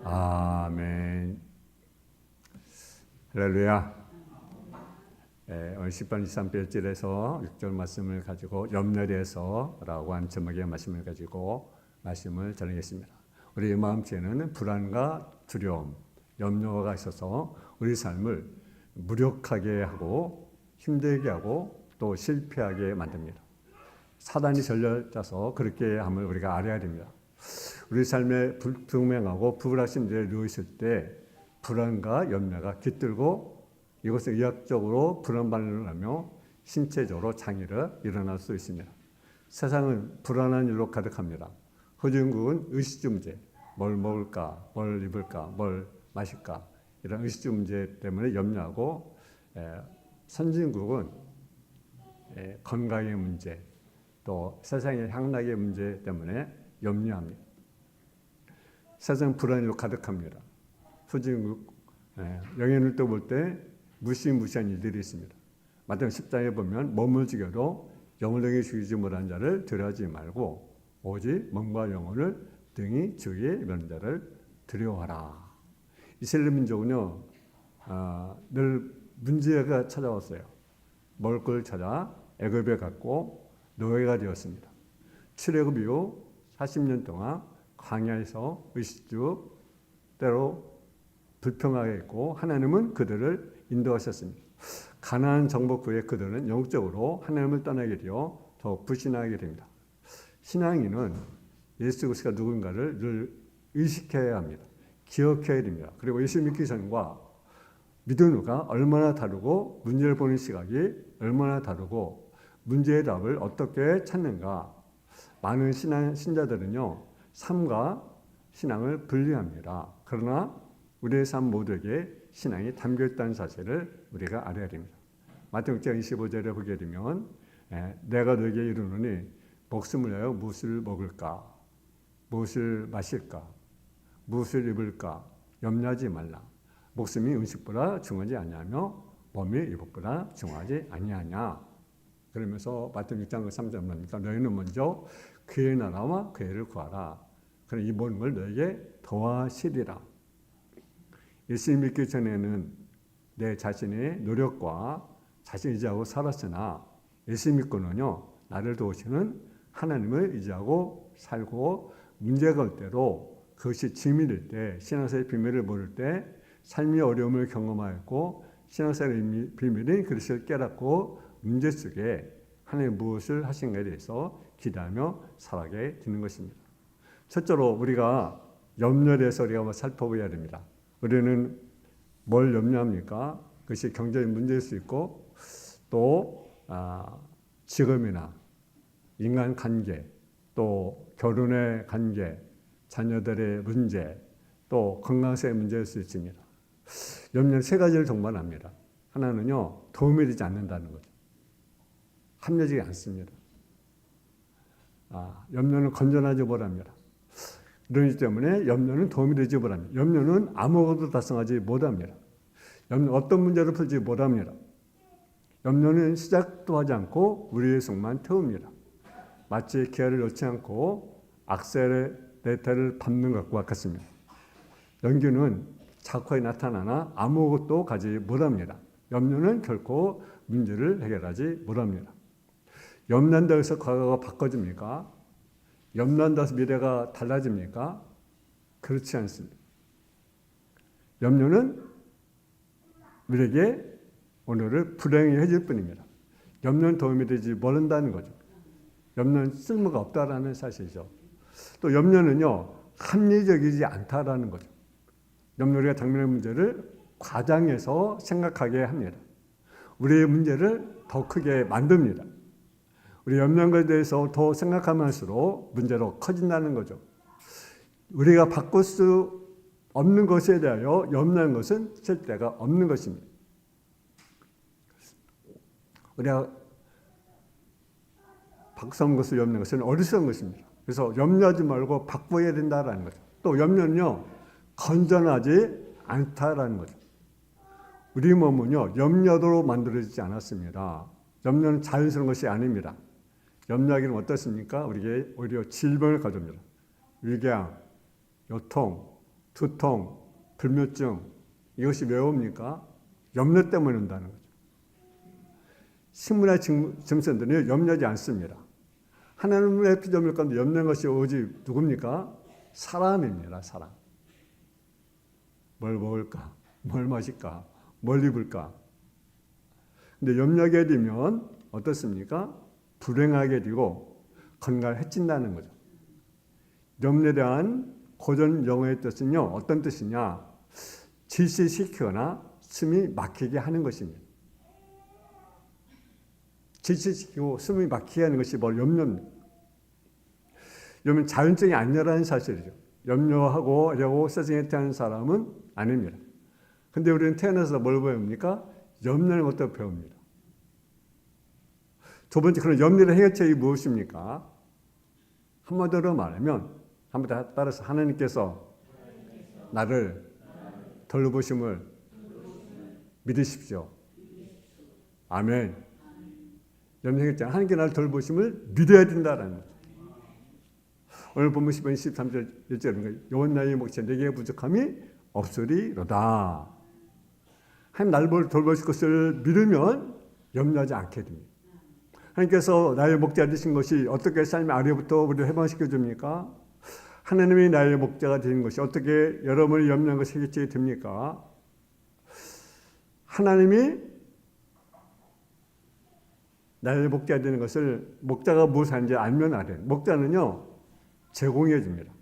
아멘. 할렐루야. 오늘 10번 23절에서 6절 말씀을 가지고 염려에서라고 하는 제목의 말씀을 가지고 말씀을 전하겠습니다. 우리 마음속에는 불안과 두려움, 염려가 있어서 우리 삶을 무력하게 하고 힘들게 하고 또 실패하게 만듭니다. 사단이 전략 짜서 그렇게 함을 우리가 알아야 됩니다. 우리 삶에 불투명하고 불확실함에 누워있을 때 불안과 염려가 깃들고 이것을 의학적으로 불안 반응을 하며 신체적으로 장애가 일어날 수 있습니다. 세상은 불안한 일로 가득합니다. 후진국은 의식주 문제, 뭘 먹을까, 뭘 입을까, 뭘 마실까 이런 의식주 문제 때문에 염려하고 선진국은 건강의 문제, 또 세상의 향락의 문제 때문에 염려합니다. 세상 불안으로 가득합니다. 후진국 영해를 또 볼 때 무시무시한 일들이 있습니다. 마태복음 10장에 보면 몸을 죽여도 영혼을 죽이지 못한 자를 두려워하지 말고 오직 몸과 영혼을 등이 주의 이런 자를 두려워하라. 이스라엘 민족은요 늘 문제가 찾아왔어요. 먹을 걸 찾아 애굽에 갔고 노예가 되었습니다. 출애굽 이후 40년 동안 광야에서 의식주 때로 불평하게 했고 하나님은 그들을 인도하셨습니다. 가나안 정복 후에 그들은 영적으로 하나님을 떠나게 되어 더 불신하게 됩니다. 신앙인은 예수 그리스도가 누군가를 늘 의식해야 합니다. 기억해야 됩니다. 그리고 예수 믿기 전과 믿는 후가 얼마나 다르고 문제를 보는 시각이 얼마나 다르고 문제의 답을 어떻게 찾는가. 많은 신자들은요 삶과 신앙을 분리합니다. 그러나 우리의 삶 모두에게 신앙이 담겨있다는 사실을 우리가 알아야 됩니다. 마태복음 6장 25절에 보게 되면 내가 너에게 이르노니 목숨을 위하여 무엇을 먹을까, 무엇을 마실까, 무엇을 입을까 염려하지 말라. 목숨이 음식보다 중하지 아니하며 몸이 의복보다 중하지 아니하냐. 그러면서 마태복음 6장 3절 뭡니까? 너희는 먼저 그의 나라와 그의 의를 구하라. 그럼 이 모든 걸 너에게 더하시리라. 예수 믿기 전에는 내 자신의 노력과 자신 의지하고 살았으나 예수 믿고는요 나를 도우시는 하나님을 의지하고 살고 문제가 올 때로 그것이 짐이 때 신앙생활의 비밀을 모를 때 삶의 어려움을 경험하였고 신앙생활의 비밀인 그리스도를 깨닫고 문제 속에 하나님 무엇을 하신가에 대해서 기대하며 살아가게 되는 것입니다. 첫째로 우리가 염려에 대해서 우리가 한번 살펴봐야 됩니다. 우리는 뭘 염려합니까? 그것이 경제적 문제일 수 있고 또 직업이나 인간 관계, 또 결혼의 관계, 자녀들의 문제, 또 건강상의 문제일 수 있습니다. 염려는 세 가지를 동반합니다. 하나는요 도움이 되지 않는다는 거죠. 합리적이지 않습니다. 염려는 건전하지 못합니다. 그렇기 때문에 염려는 도움이 되지 못합니다. 염려는 아무것도 달성하지 못합니다. 염려 어떤 문제를 풀지 못합니다. 염려는 시작도 하지 않고 우리의 속만 태웁니다. 마치 기아를 넣지 않고 악셀레이터를 밟는 것과 같습니다. 연기는 작화에 나타나나 아무것도 가지 못합니다. 염려는 결코 문제를 해결하지 못합니다. 염려한다고 해서 과거가 바꿔집니까? 염려한다고 해서 미래가 달라집니까? 그렇지 않습니다. 염려는 우리에게 오늘을 불행하게 해줄 뿐입니다. 염려는 도움이 되지 못한다는 거죠. 염려는 쓸모가 없다라는 사실이죠. 또 염려는요 합리적이지 않다라는 거죠. 염려 우리가 당면의 문제를 과장해서 생각하게 합니다. 우리의 문제를 더 크게 만듭니다. 우리 염려한 것에 대해서 더 생각하면 할수록 문제로 커진다는 거죠. 우리가 바꿀 수 없는 것에 대하여 염려한 것은 쓸데가 없는 것입니다. 우리가 바꾸는 것을 염려한 것은 어리석은 것입니다. 그래서 염려하지 말고 바꿔야 된다는 거죠. 또 염려는요 건전하지 않다라는 거죠. 우리 몸은요 염려로 만들어지지 않았습니다. 염려는 자연스러운 것이 아닙니다. 염려하기는 어떻습니까? 우리에게 오히려 질병을 가져옵니다. 위궤양, 요통, 두통, 불면증 이것이 왜 옵니까? 염려 때문에 온다는 거죠. 식물의 짐승들은 염려하지 않습니다. 하나님의 피조물 가운데 염려한 것이 오직 누굽니까? 사람입니다. 사람. 뭘 먹을까? 뭘 마실까? 뭘 입을까? 근데 염려하게 되면 어떻습니까? 불행하게 되고 건강을 해친다는 거죠. 염려에 대한 고전 영어의 뜻은요, 어떤 뜻이냐? 질식시키거나 숨이 막히게 하는 것입니다. 질식시키고 숨이 막히게 하는 것이 바로 염려입니다. 염려는 자연적인 안녕이라는 사실이죠. 염려하고 하려고 세상에 태어난 사람은 아닙니다. 근데 우리는 태어나서 뭘 배웁니까? 염려는 어떻게 배웁니다. 두 번째, 그런 염려의 해결책이 무엇입니까? 한마디로 말하면, 한마디로 따라서 하나님께서 나를 돌보심을 믿으십시오. 아멘. 염려 해결책, 하나님께 나를 돌보심을 믿어야 된다라는 거죠. 오늘 본문 10번 23절 1절입니다. 여호와 나의 목자 내게 부족함이 없으리로다. 하나님 나를 돌보실 것을 믿으면 염려하지 않게 됩니다. 하나님께서 나의 목자 되신 것이 어떻게 삶의 아래부터 우리를 해방시켜 줍니까? 하나님이 나의 목자가 되는 것이 어떻게 여러분이 염려한 것이 해결책이 됩니까? 하나님이 나의 목자가 되는 것을 목자가 무엇을 하는지 알면 알아요. 목자는요, 제공해 줍니다.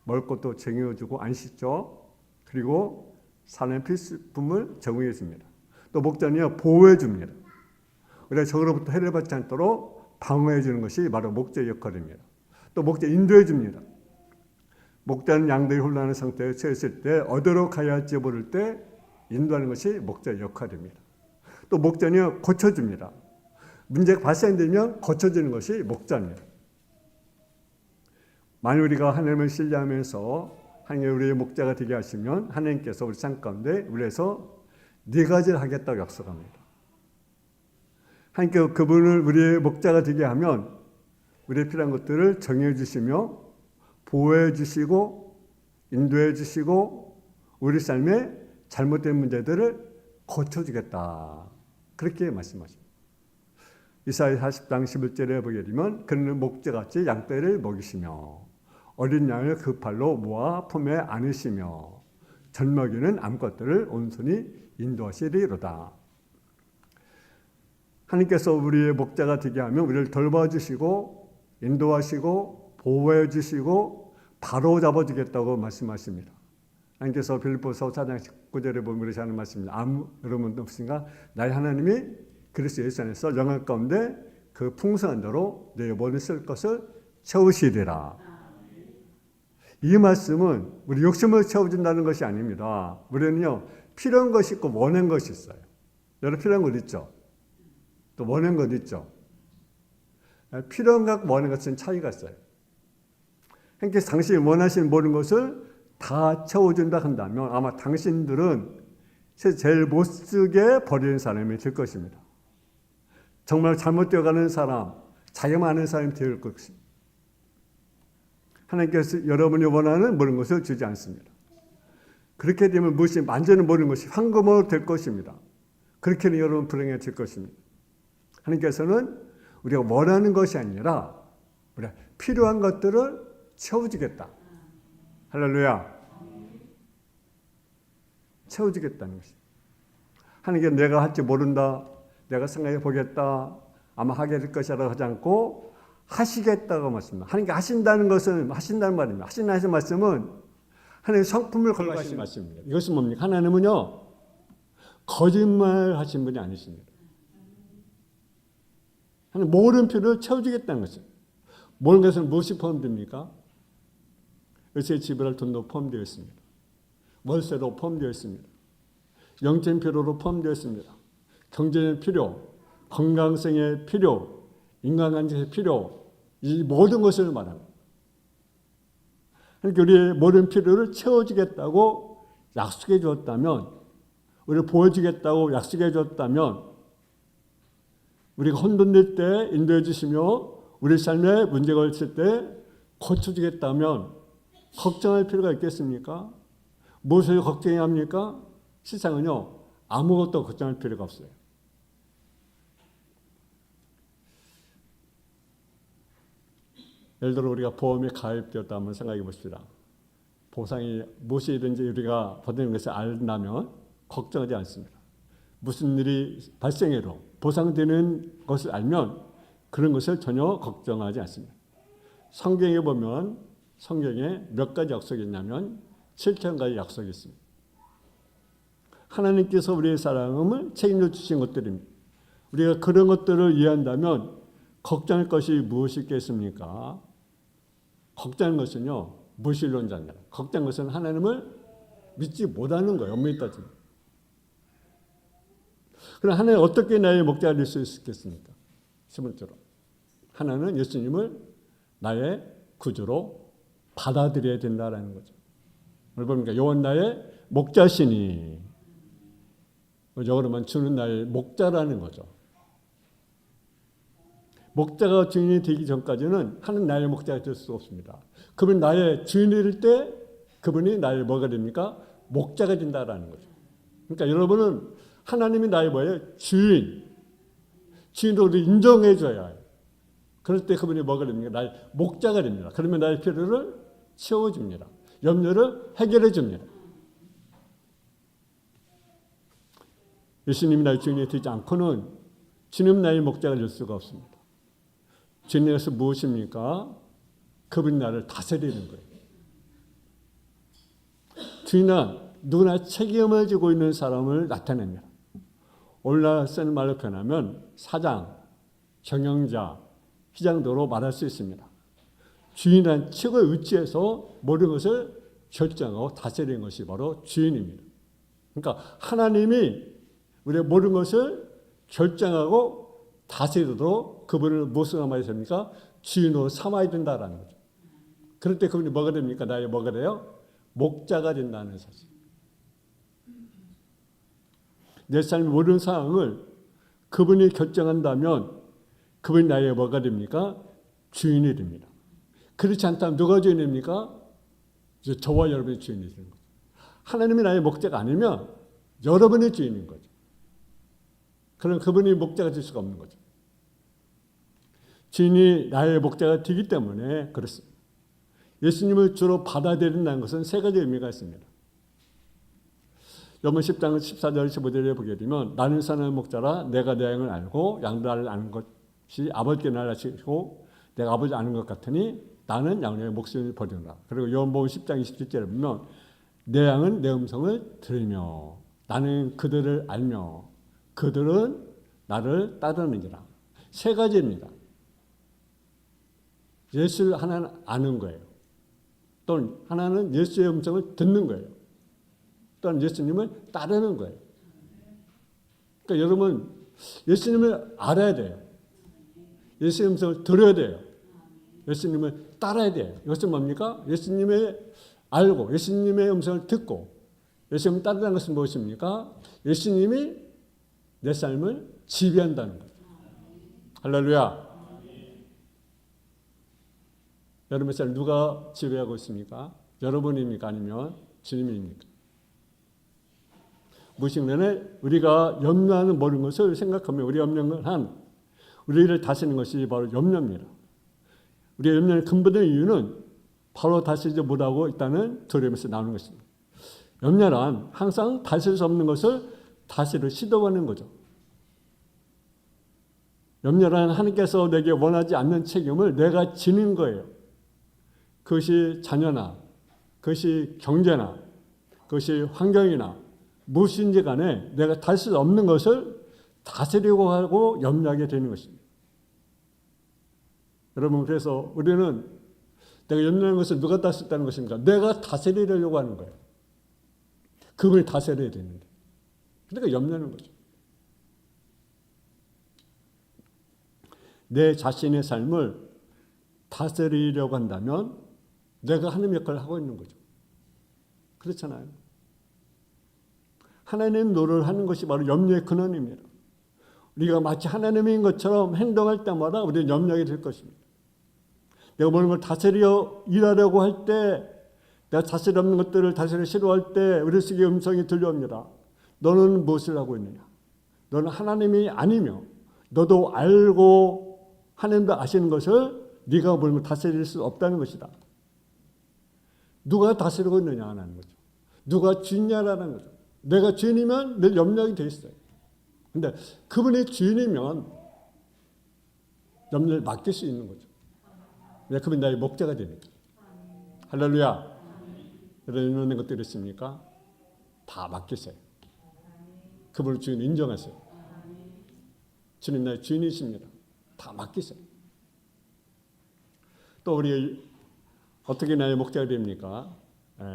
먹을 것도 제공해 주고 안 씻죠. 그리고 사는 필수품을 제공해 줍니다. 또 목자는요, 보호해 줍니다. 우리가 적으로부터 해를 받지 않도록 방어해 주는 것이 바로 목자의 역할입니다. 또 목자 인도해 줍니다. 목자는 양들이 혼란한 상태에 처했을 때 어디로 가야 할지 모를 때 인도하는 것이 목자의 역할입니다. 또 목자는 고쳐줍니다. 문제가 발생되면 고쳐주는 것이 목자입니다. 만약 우리가 하나님을 신뢰하면서 하나님이 우리의 목자가 되게 하시면 하나님께서 우리 삶 가운데 우리에서 네 가지를 하겠다고 약속합니다. 하나님께서 그분을 우리의 목자가 되게 하면 우리의 필요한 것들을 정해 주시며 보호해 주시고 인도해 주시고 우리 삶에 잘못된 문제들을 고쳐주겠다. 그렇게 말씀하십니다. 이사야 40장 11절에 보게 되면 그는 목자같이 양떼를 먹이시며 어린 양을 그 팔로 모아 품에 안으시며 젖먹이는 암컷들을 온순히 인도하시리로다. 하나님께서 우리의 목자가 되게 하면 우리를 돌봐주시고 인도하시고 보호해 주시고 바로 잡아주겠다고 말씀하십니다. 하나님께서 빌립보서 4장 19절에 보면 그렇게 하는 말씀입니다. 여러분 없으신가? 나의 하나님이 그리스도 예수 안에서 영광 가운데 그 풍성한 대로 내 모든 쓸 것을 채우시리라. 이 말씀은 우리 욕심을 채워준다는 것이 아닙니다. 우리는요, 필요한 것이 있고 원하는 것이 있어요. 여러분 필요한 것 있죠? 또 원하는 것 있죠? 필요한 것과 원하는 것은 차이가 있어요. 하나님께서 당신이 원하시는 모든 것을 다 채워준다 한다면 아마 당신들은 제일 못쓰게 버리는 사람이 될 것입니다. 정말 잘못되어가는 사람, 자기만 아는 사람이 될 것입니다. 하나님께서 여러분이 원하는 모든 것을 주지 않습니다. 그렇게 되면 무엇이 만드는 모든 것이 황금으로 될 것입니다. 그렇게 되면 여러분 불행해질 것입니다. 하나님께서는 우리가 원하는 것이 아니라 우리가 필요한 것들을 채워주겠다. 할렐루야. 채워주겠다는 것입니다. 하나님께서 내가 할지 모른다. 내가 생각해 보겠다. 아마 하게 될 것이라고 하지 않고 하시겠다고 말씀합니다. 하나님께 하신다는 것은 하신다는 말입니다. 하신다는 말씀은 하나님의 성품을 걸고 하신 말씀입니다. 이것은 뭡니까? 하나님은요, 거짓말 하신 분이 아니십니다. 하나님 모든 필요를 채워주겠다는 것입니다. 모든 것은 무엇이 포함됩니까? 열쇠 지불할 돈도 포함되어 있습니다. 월세도 포함되어 있습니다. 영적인 필요로 포함되어 있습니다. 경제의 필요, 건강성의 필요, 인간관계의 필요, 이 모든 것을 말합니다. 그러니까 우리의 모든 필요를 채워주겠다고 약속해 주었다면, 우리를 보여주겠다고 약속해 주었다면, 우리가 혼돈될 때 인도해 주시며 우리 삶에 문제가 있을 때 고쳐주겠다면 걱정할 필요가 있겠습니까? 무엇을 걱정해야 합니까? 세상은요, 아무것도 걱정할 필요가 없어요. 예를 들어 우리가 보험에 가입되었다 한번 생각해 봅시다. 보상이 무엇이든지 우리가 받는 것을 알면 걱정하지 않습니다. 무슨 일이 발생해도 보상되는 것을 알면 그런 것을 전혀 걱정하지 않습니다. 성경에 보면 성경에 몇 가지 약속이 있냐면 7,000가지 약속이 있습니다. 하나님께서 우리의 사랑을 책임져 주신 것들입니다. 우리가 그런 것들을 이해한다면 걱정할 것이 무엇이 있겠습니까? 걱정하는 것은요, 무신론자입니다. 걱정하는 것은 하나님을 믿지 못하는 거예요. 엄밀히 따지면. 그럼 하나님 어떻게 나의 목자가 될 수 있겠습니까? 세 번째로, 하나는 예수님을 나의 구주로 받아들여야 된다라는 거죠. 뭘 봅니까? 여호와는 나의 목자시니, 영어로만 주는 나의 목자라는 거죠. 목자가 주인이 되기 전까지는 하나님 나의 목자가 될 수 없습니다. 그분이 나의 주인이 될 때 그분이 나의 뭐가 됩니까? 목자가 된다라는 거죠. 그러니까 여러분은 하나님이 나의 뭐예요? 주인으로 인정해 줘야 해요. 그럴 때 그분이 뭐가 됩니까? 나의 목자가 됩니다. 그러면 나의 필요를 채워줍니다. 염려를 해결해 줍니다. 예수님이 나의 주인이 되지 않고는 주님 나의 목자가 될 수가 없습니다. 주님께서 무엇입니까? 그분이 나를 다스리는 거예요. 주인은 누구나 책임을 지고 있는 사람을 나타냅니다. 오늘날 쓰는 말로 표현하면 사장, 경영자, 시장도로 말할 수 있습니다. 주인은 최고의 위치에서 모든 것을 결정하고 다스리는 것이 바로 주인입니다. 그러니까 하나님이 우리의 모든 것을 결정하고 다스리도록 그분을 무엇으로 삼아야 됩니까? 주인으로 삼아야 된다라는 거죠. 그럴 때 그분이 뭐가 됩니까? 나의 뭐가 돼요? 목자가 된다는 사실. 내 삶의 모든 상황을 그분이 결정한다면 그분이 나의 뭐가 됩니까? 주인이 됩니다. 그렇지 않다면 누가 주인입니까? 저와 여러분이 주인이 되는 거죠. 하나님이 나의 목자가 아니면 여러분이 주인인 거죠. 그럼 그분이 목자가 될 수가 없는 거죠. 주인이 나의 목자가 되기 때문에 그렇습니다. 예수님을 주로 받아들인다는 것은 세 가지 의미가 있습니다. 요번 10장 14절 15절에 보게 되면 나는 선한 목자라 내가 내 양을 알고 양도 나를 아는 것이 아버지께 나를 아시고 내가 아버지 아는 것 같으니 나는 양의 목숨을 버리노라. 그리고 요한복음 10장 27절에 보면 내 양은 내 음성을 들으며 나는 그들을 알며 그들은 나를 따르느니라. 세 가지입니다. 예수를 하나는 아는 거예요. 또는 하나는 예수의 음성을 듣는 거예요. 또는 예수님을 따르는 거예요. 그러니까 여러분 예수님을 알아야 돼요. 예수의 음성을 들어야 돼요. 예수님을 따라야 돼요. 이것은 뭡니까? 예수님을 알고 예수님의 음성을 듣고 예수님을 따르는 것은 무엇입니까? 예수님이 내 삶을 지배한다는 거죠. 할렐루야. 여러분의 삶을 누가 지배하고 있습니까? 여러분입니까? 아니면 주님입니까? 무엇인가는 우리가 염려하는 모든 것을 생각하면 우리 염려한 우리를 다스리는 것이 바로 염려입니다. 우리의 염려의 근본적인 이유는 바로 다스리지 못하고 있다는 두려움에서 나오는 것입니다. 염려란 항상 다스릴 수 없는 것을 다스리려 시도하는 거죠. 염려란 하나님께서 내게 원하지 않는 책임을 내가 지는 거예요. 그것이 자녀나 그것이 경제나 그것이 환경이나 무엇인지 간에 내가 다스릴 수 없는 것을 다스리려고 하고 염려하게 되는 것입니다. 여러분 그래서 우리는 내가 염려하는 것을 누가 다스린다는 것입니까? 내가 다스리려고 하는 거예요. 그분이 다스려야 되는데. 그러니까 염려하는 거죠. 내 자신의 삶을 다스리려고 한다면 내가 하나님 역할을 하고 있는 거죠. 그렇잖아요. 하나님 노릇을 하는 것이 바로 염려의 근원입니다. 우리가 마치 하나님인 것처럼 행동할 때마다 우리는 염려하게 될 것입니다. 내가 모든 걸 다스려 일하려고 할 때 내가 다스릴 없는 것들을 다스리기 싫어할 때 우리 속에 음성이 들려옵니다. 너는 무엇을 하고 있느냐? 너는 하나님이 아니며 너도 알고 하나님도 아시는 것을 네가 모르면 다스릴 수 없다는 것이다. 누가 다스리고 있느냐 하는 거죠. 누가 주인이냐라는 거죠. 내가 주인이면 늘 염려하게 돼 있어요. 근데 그분이 주인이면 염려를 맡길 수 있는 거죠. 왜? 그분이 나의 목자가 되니까. 할렐루야. 이런 것들이 있습니까? 다 맡기세요. 그분을 주인 인정하세요. 주님 나의 주인이십니다. 다 맡기세요. 또 우리 어떻게 나의 목자가 됩니까?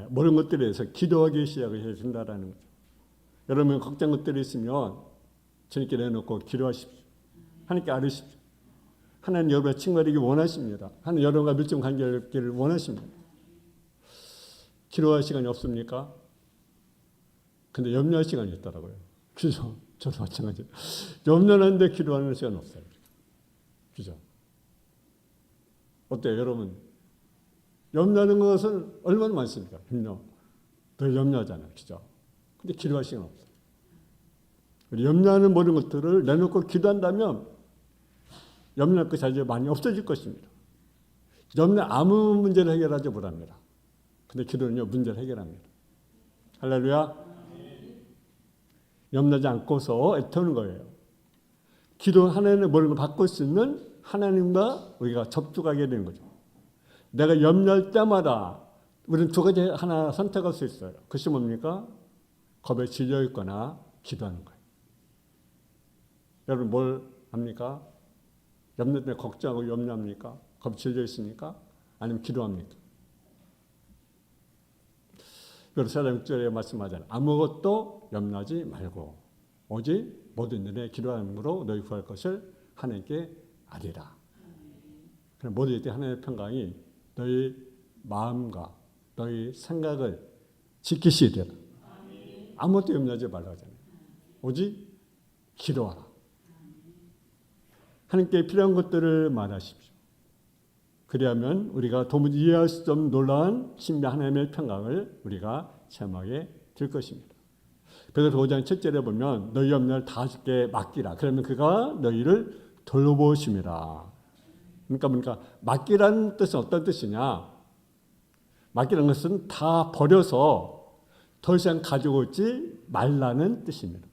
모든 것들에 대해서 기도하기 시작을 해야 된다는 거죠. 여러분 걱정 것들이 있으면 주님께 내놓고 기도하십시오. 하나님께 아뢰십시오. 하나님 여러분의 친구되기 원하십니다. 하나님 여러분과 밀접 관계를 갖기를 원하십니다. 기도할 시간이 없습니까? 근데 염려할 시간이 있더라고요. 그죠? 저도 마찬가지예요. 염려하는데 기도하는 시간 없어요. 그죠? 어때요, 여러분? 염려하는 것은 얼마나 많습니까? 더 염려하잖아요. 그죠? 근데 기도할 시간 없어요. 우리 염려하는 모든 것들을 내놓고 기도한다면 염려할 것이 아주 많이 없어질 것입니다. 염려 아무 문제를 해결하지 못합니다. 근데 기도는요, 문제를 해결합니다. 할렐루야. 염려하지 않고서 애태우는 거예요. 기도는 하나님의 모든 걸 바꿀 수 있는 하나님과 우리가 접촉하게 되는 거죠. 내가 염려할 때마다 우리는 두 가지 하나 선택할 수 있어요. 그것이 뭡니까? 겁에 질려 있거나 기도하는 거예요. 여러분 뭘 합니까? 염려 때문에 걱정하고 염려합니까? 겁에 질려 있습니까? 아니면 기도합니까? 그래서 6절에 말씀하잖아요. 아무것도 염려하지 말고 오직 모든 일에 기도함으로 너희 구할 것을 하나님께 아뢰라. 그럼 모든 일에 하나님의 평강이 너희 마음과 너희 생각을 지키시게 되라. 아무것도 염려하지 말라고 하잖아요. 오직 기도하라. 하나님께 필요한 것들을 말하십시오. 그리하면 우리가 도무지 이해할 수 없는 놀라운 신비한 하나님의 평강을 우리가 체험하게 될 것입니다. 베드로 5장 7절에 보면 너희 염려를 다 주께 맡기라. 그러면 그가 너희를 돌보심이라. 그러니까 맡기라는 뜻은 어떤 뜻이냐? 맡기라는 것은 다 버려서 더 이상 가지고 있지 말라는 뜻입니다.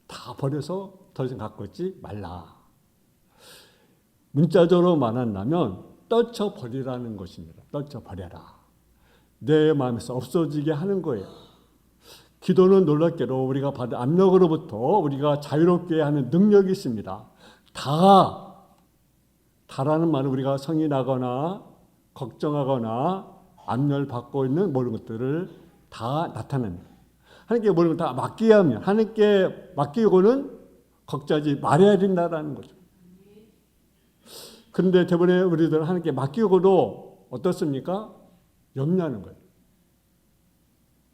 다 버려서 더 이상 갖고 있지 말라. 문자적으로 말한다면 떨쳐버리라는 것입니다. 떨쳐버려라. 내 마음에서 없어지게 하는 거예요. 기도는 놀랍게도 우리가 받은 압력으로부터 우리가 자유롭게 하는 능력이 있습니다. 다라는 말은 우리가 성이 나거나 걱정하거나 압력을 받고 있는 모든 것들을 다 나타냅니다. 하나님께 모든 걸 다 맡겨야 합니다. 하나님께 맡기고는 걱정하지 말아야 된다는 거죠. 그런데 대부분의 우리들은 하나님께 맡기고도 어떻습니까? 염려하는 거예요.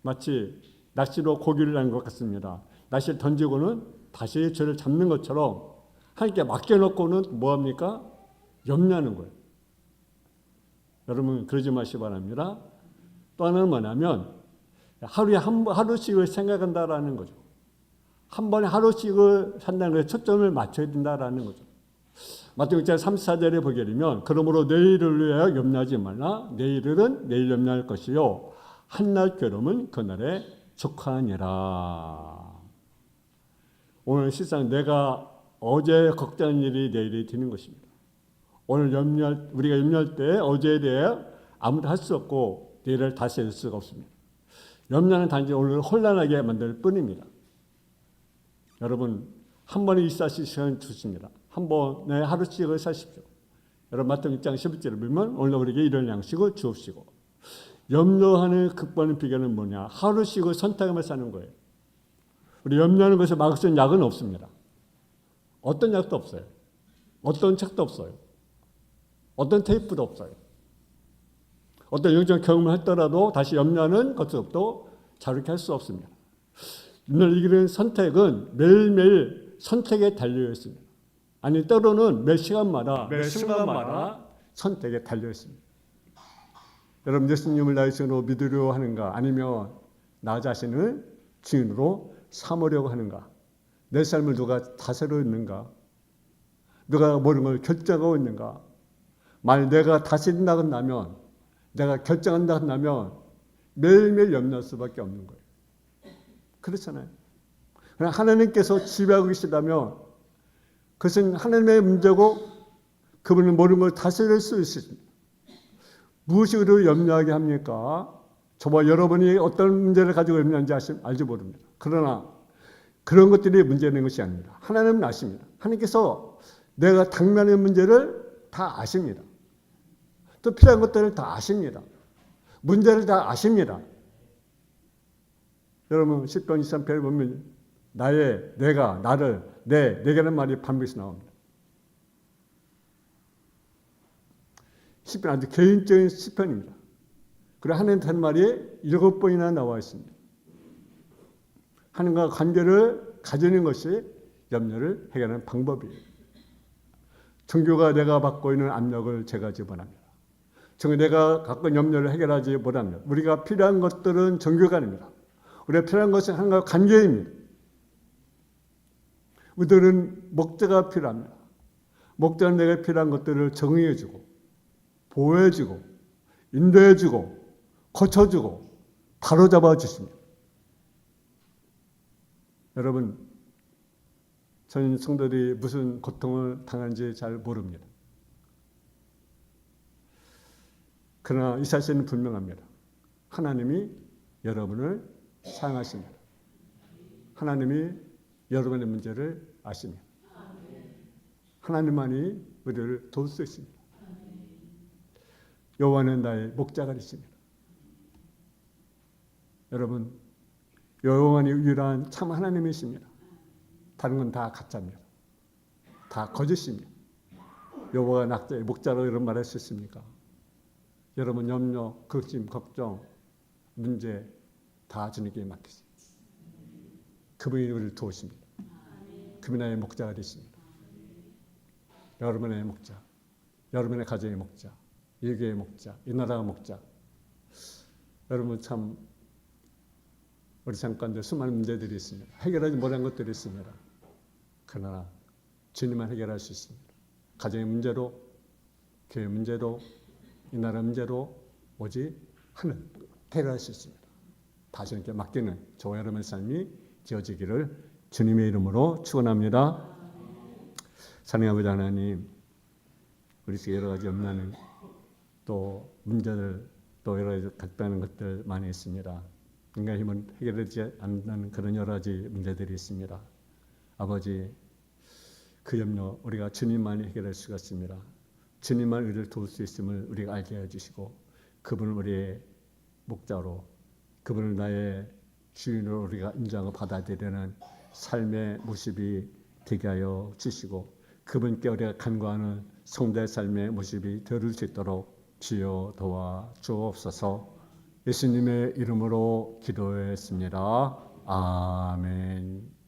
마치 낚시로 고기를 난 것 같습니다. 낚시를 던지고는 다시 저를 잡는 것처럼 하나님께 맡겨놓고는 뭐합니까? 염려하는 거예요. 여러분 그러지 마시기 바랍니다. 또 하나는 뭐냐면 하루에 하루씩을 생각한다라는 거죠. 한 번에 하루씩을 산다는 것에 초점을 맞춰야 된다라는 거죠. 마태복음 6장 34절에 보게 되면 그러므로 내일을 위하여 염려하지 말라. 내일은 내일 염려할 것이요 한날 괴로움은 그날에 족하니라. 오늘 실상 내가 어제 걱정한 일이 내일이 되는 것입니다. 오늘 우리가 염려할 때 어제에 대해 아무도 할 수 없고 내일을 다시 할 수가 없습니다. 염려는 단지 오늘 혼란하게 만들 뿐입니다. 여러분 한 번에 24시간 주십니다. 한 번에 하루씩을 사십시오. 여러분 마태복음 6장 11절을 보면 오늘 우리에게 이런 양식을 주옵시고 염려하는 극복하는 비결은 뭐냐? 하루씩을 선택하며 사는 거예요. 우리 염려하는 것에 막을 수 있는 약은 없습니다. 어떤 약도 없어요. 어떤 책도 없어요. 어떤 테이프도 없어요. 어떤 영적 경험을 했더라도 다시 염려하는 것도 자유롭게 할 수 없습니다. 오늘 이기는 선택은 매일매일 선택에 달려 있습니다. 아니 때로는 매 시간마다 매 순간마다 선택에 달려 있습니다. 여러분 예수님을 나의 주인으로 믿으려 하는가? 아니면 나 자신을 주인으로 삼으려고 하는가? 내 삶을 누가 다스리고 있는가? 누가 모든 걸 결정하고 있는가? 만약 내가 다스린다고 한다면, 내가 결정한다고 한다면 매일매일 염려할 수밖에 없는 거예요. 그렇잖아요. 그러나 하나님께서 지배하고 계시다면 그것은 하나님의 문제고 그분은 모든 걸 다스릴 수 있습니다. 무엇이 우리를 염려하게 합니까? 저와 여러분이 어떤 문제를 가지고 염려하는지 알지 모릅니다. 그러나 그런 것들이 문제는 것이 아닙니다. 하나님은 아십니다. 하나님께서 내가 당면의 문제를 다 아십니다. 또 필요한 것들을 다 아십니다. 문제를 다 아십니다. 여러분 10편 23편에 보면 나의, 내가, 나를, 내게라는 말이 반복해서 나옵니다. 10편 아주 개인적인 시편입니다. 그리고 하나님 하는 말이 7번이나 나와 있습니다. 하나님과 관계를 가지는 것이 염려를 해결하는 방법이에요. 종교가 내가 받고 있는 압력을 제거하지 못합니다. 내가 갖고 있는 염려를 해결하지 못합니다. 우리가 필요한 것들은 종교가 아닙니다. 우리가 필요한 것은 하나님과 관계입니다. 우리들은 목자가 필요합니다. 목자는 내가 필요한 것들을 정의해주고 보호해주고 인도해주고 고쳐주고 바로잡아 주십니다. 여러분, 저는 성도들이 무슨 고통을 당하는지 잘 모릅니다. 그러나 이 사실은 분명합니다. 하나님이 여러분을 사랑하십니다. 하나님이 여러분의 문제를 아십니다. 하나님만이 우리를 도울 수 있습니다. 여호와는 나의 목자가 되십니다. 여러분, 여호와는 유일한 참 하나님이십니다. 다른 건 다 가짜입니다. 다 거짓입니다. 여호와가 낙자의 목자로 이런 말할 수 있습니까? 여러분 염려, 걱심, 걱정, 문제 다 주님께 맡기세요. 그분이 우리를 도우십니다. 그분이 나의 목자가 되십니다. 여러분의 목자, 여러분의 가정의 목자, 이 교회의 목자, 이 나라의 목자. 여러분 참 우리 잠깐들 수많은 문제들이 있습니다. 해결하지 못한 것들이 있습니다. 그러나 주님만 해결할 수 있습니다. 가정의 문제로, 교회 문제로, 이 나라 문제로 오직 하늘 해결할 수 있습니다. 다 주님께 맡기는 저와 여러분의 삶이 지어지기를 주님의 이름으로 축원합니다. 사랑하는 아버지 하나님, 우리 속에 여러 가지 염려는 또 문제들 또 여러 가지 각별한 것들 많이 있습니다. 인간의 힘은 해결되지 않는 그런 여러 가지 문제들이 있습니다. 아버지, 그 염려 우리가 주님만이 해결할 수가 있습니다. 주님만 우리를 도울 수 있음을 우리가 알게 해주시고 그분을 우리의 목자로 그분을 나의 주인으로 우리가 인정하고 받아들이는 삶의 모습이 되게 하여 주시고 그분께 우리가 간구하는 성도의 삶의 모습이 되어줄 수 있도록 주여 도와 주옵소서. 예수님의 이름으로 기도했습니다. 아멘.